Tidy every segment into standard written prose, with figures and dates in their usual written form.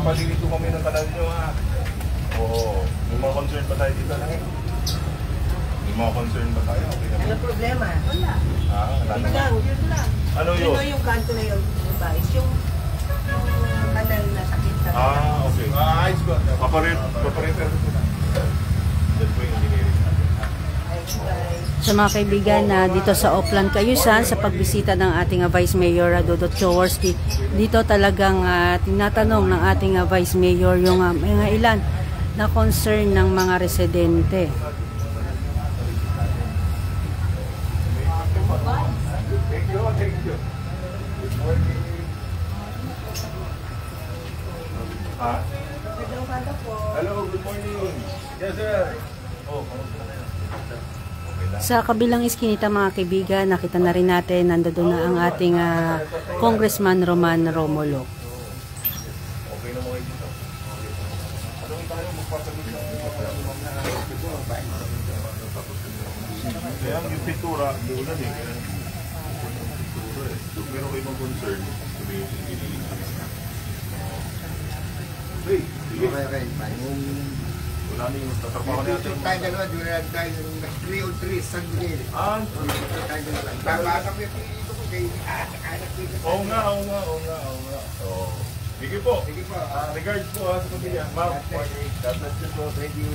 Papalilito kami ng kanal nyo ha. Oo. May mga concern ba tayo dito na? May mga concern ba tayo? Okay, ano problema? Wala. Wala yun lang, yun lang. Ano yun? Ito yung kanto na yung guys. Yung kanal na sakit sa okay. Ayos ko. Papareter ko na. Yan po yung engineering. Sa mga kaibigan na dito sa Oplan Cayusan sa pagbisita ng ating Vice Mayor Dodot Jaworski, dito talagang tinatanong ng ating Vice Mayor yung mga ilan na concern ng mga residente. Thank you. Good morning. Hello, good morning. Yes, sir. Sa kabilang iskinita mga kaibigan, nakita na rin natin nandoon na ang ating Congressman Roman Romulo. Okay na mo kayo dito. Ano tayo magpasagot ng kaya yung pintura, mula din. Kung meron kayo mga concern, sabihin yung engineering. Hey, sige. Okay. Wala na yung tatrapakan natin. Tayo dalawa, duran tayo ng 3 on 3, San Miguel. Tayo dalawa. Babasa ko yung pinito ko kay anak dito. Oo nga. Sige po. Regards po sa pamilya. Ma'am, morning. God bless you po. Thank you.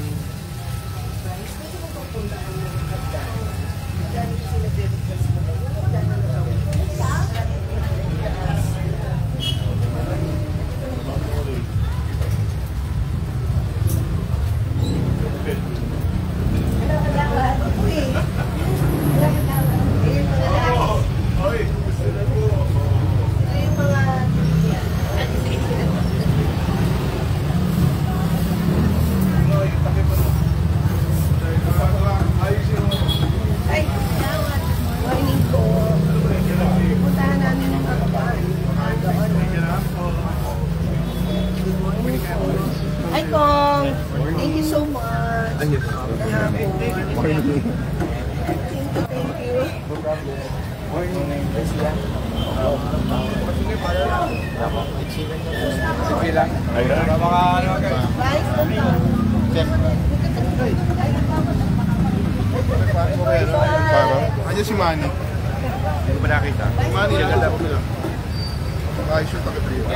Hi, Kong. Thank you so much. Thank you. Sige lang. Ayan si Manny. Hindi ko ba nakita? Manny, naganda ko nila. Ayos yung takip-rito.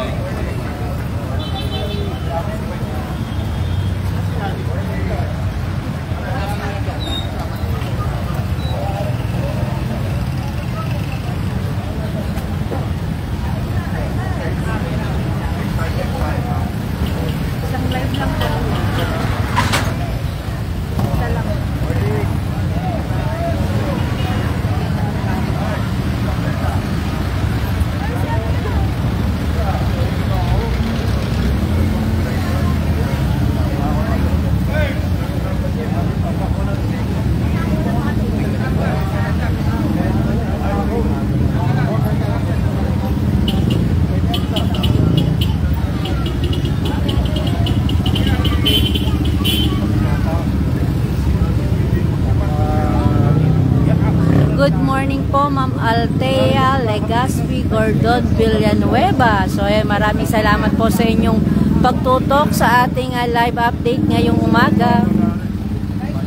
Good morning po, Ma'am Althea Legazpi Gordon Villanueva. So, maraming salamat po sa inyong pagtutok sa ating live update ngayong umaga.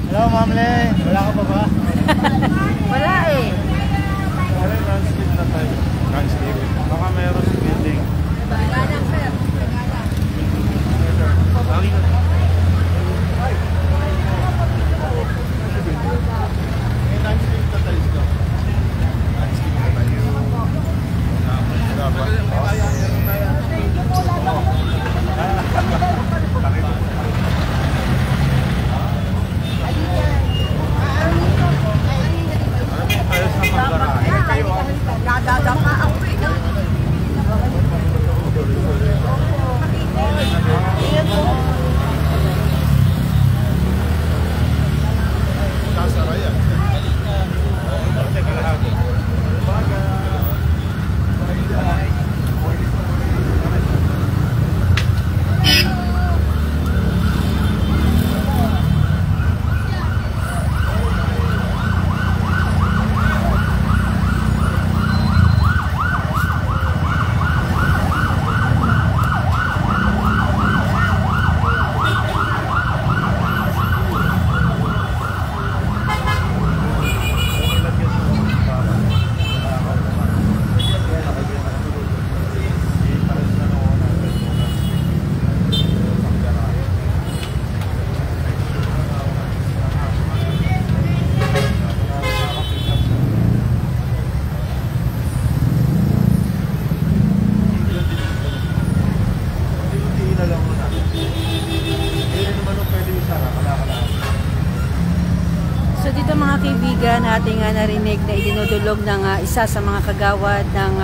Hello, Ma'am Le. Wala ka pa ba? Wala eh. Landscape na tayo. Landscape. Baka mayroon sa building. Ayos na ating narinig na idinudulog ng isa sa mga kagawad ng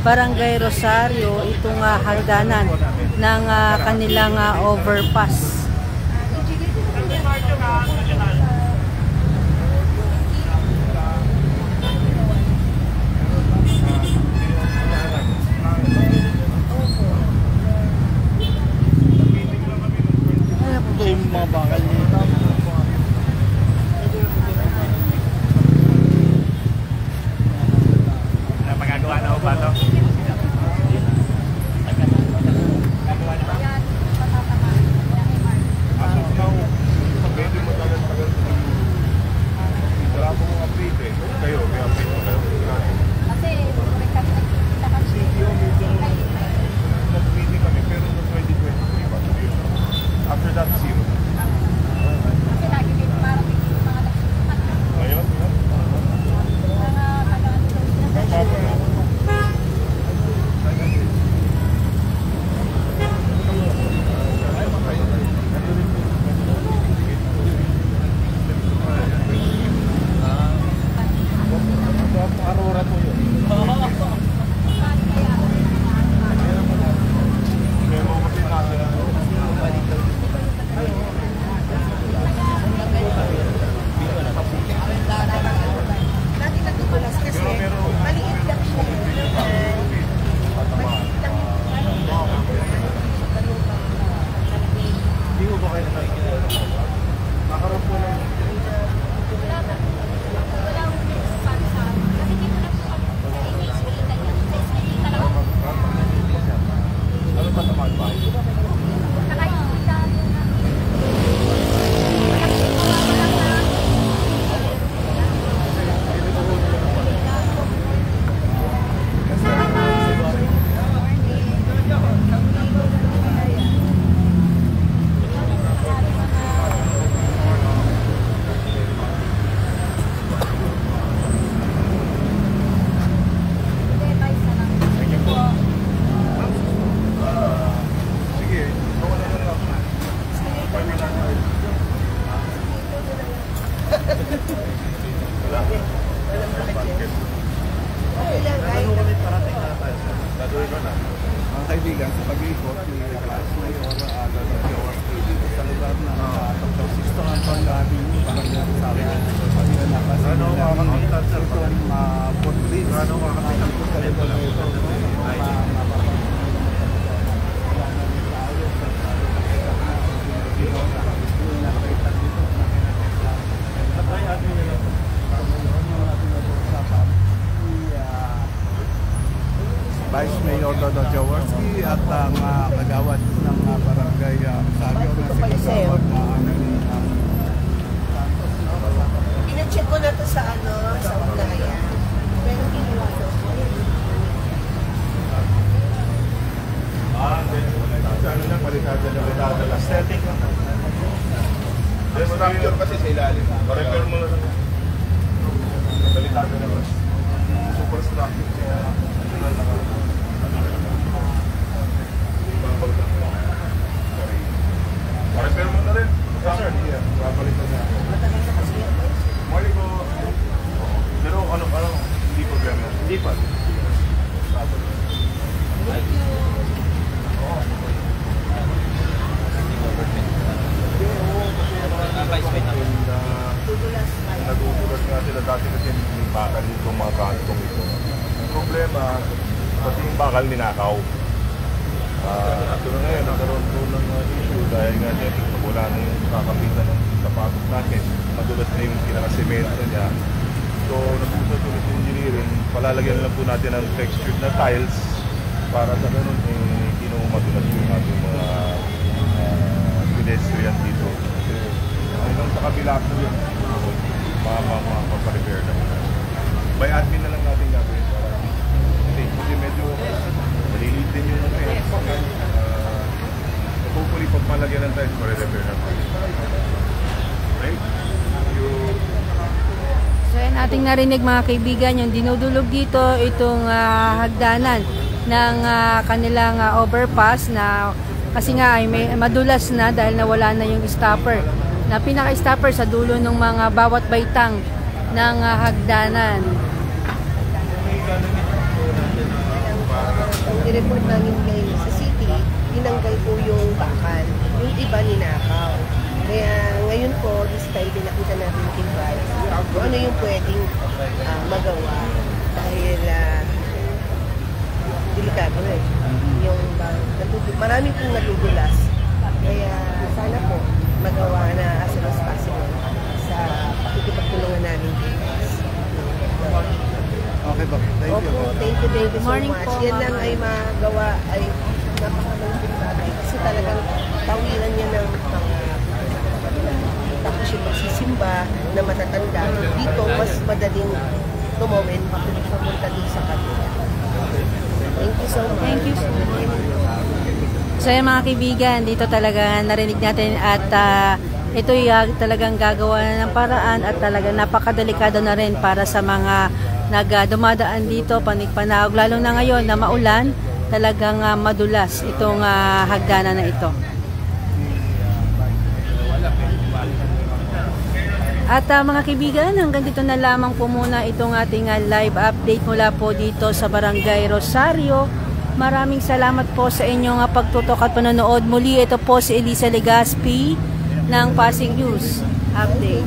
Barangay Rosario itong hagdanan ng kanilang overpass. Mga bakal nito. Magagawa na ba ito? Wala pong update eh. Kayo, may update mo kayo. Nag-meeting kami pero no 2023 pa. After that, zero. Ngayon? Aurora po yun. Memo kasi nasa Dati nagtumalas kasi maliit lang siya. Maliit lang Hindi mo ba kayo nakikita? Nakaroon po lang. Ano ba naman ba? Sige, wala na lang. Mga kaibigan, sa pag-ikot ni Vice Mayor sa lugar na Dr. Sisto Anton Avenue, parang sa akin Ano makakakita sir? itong footbridge Ano makakakita po sa ito lang? Vice Mayor Dodo Jaworski at ang kagawad ng barangay Rosario na si kagawad na Pinacheck ko na to sa sa ugnayan. Pero ginawa ko. Ano lang, balikada na balikada. Aesthetic lang. Structure kasi sa ilalim. Pa-repair mo na lang. Balikada naman. Super structure siya. Pa-repair mo na rin. Yes sir. Babalikan na ako. Matagal na kasi yan. Mali ko. Pero ano, hindi problema. Hindi pa. Nagugulat nga sila dati kasi may bakal itong mga kantong ito. Ang problema, pati yung bakal ninakaw. Ito na ngayon, nagkaroon po ng issue dahil nga dito wala na yung kakapitan ng sapatos natin. Madulas na yung pinaka-semento niya. So, nag-usap ulit yung engineering, palalagyan lang po natin ng textured na tiles para sa ganun, hindi na madulas yung ating mga pedestrian dito. Hanggang sa kabila po yun, mapaparepair na. By admin na lang natin gagawin para kasi medyo malilit din yung hopefully pag malagyan ng tiles, ma-repair na tayo. Right? So yan ating narinig mga kaibigan, yung dinudulog dito itong hagdanan ng kanilang overpass na kasi nga ay madulas na dahil nawala na yung stopper. Na pinaka-stopper sa dulo ng mga bawat baitang ng hagdanan. Ang i-report namin kay sa city, tinanggal po yung bakal. Yung iba ninakaw. Kaya ngayon po, this time, pinakita natin yung advice kung ano yung pwedeng magawa. Dahil delikado eh. Yung marami pong natutulas. Kaya sana po magawa na as soon as possible sa pakikipagtulungan namin dito. Okay ba? Thank you. Opo, thank you so Morning much. po, Yan ma'am. lang ay magawa ay napakalungkot natin kasi talagang tawiran niya ng mga tapos yung magsisimba na matatanda. Dito, mas madaling tumawin papunta din sa kanila. Thank you so much. Thank you so much. So yan mga kaibigan, dito talaga narinig natin at ito talagang gagawa na ng paraan at talagang napakadelikado na rin para sa mga dumadaan dito, panig-panahog, lalo na ngayon na maulan, talagang madulas itong hagdanan na ito. At mga kaibigan, hanggang dito na lamang po muna itong ating live update mula po dito sa Barangay Rosario. Maraming salamat po sa inyong pagtutok at panonood. Muli, ito po si Elisa Legaspi ng Pasig News Update.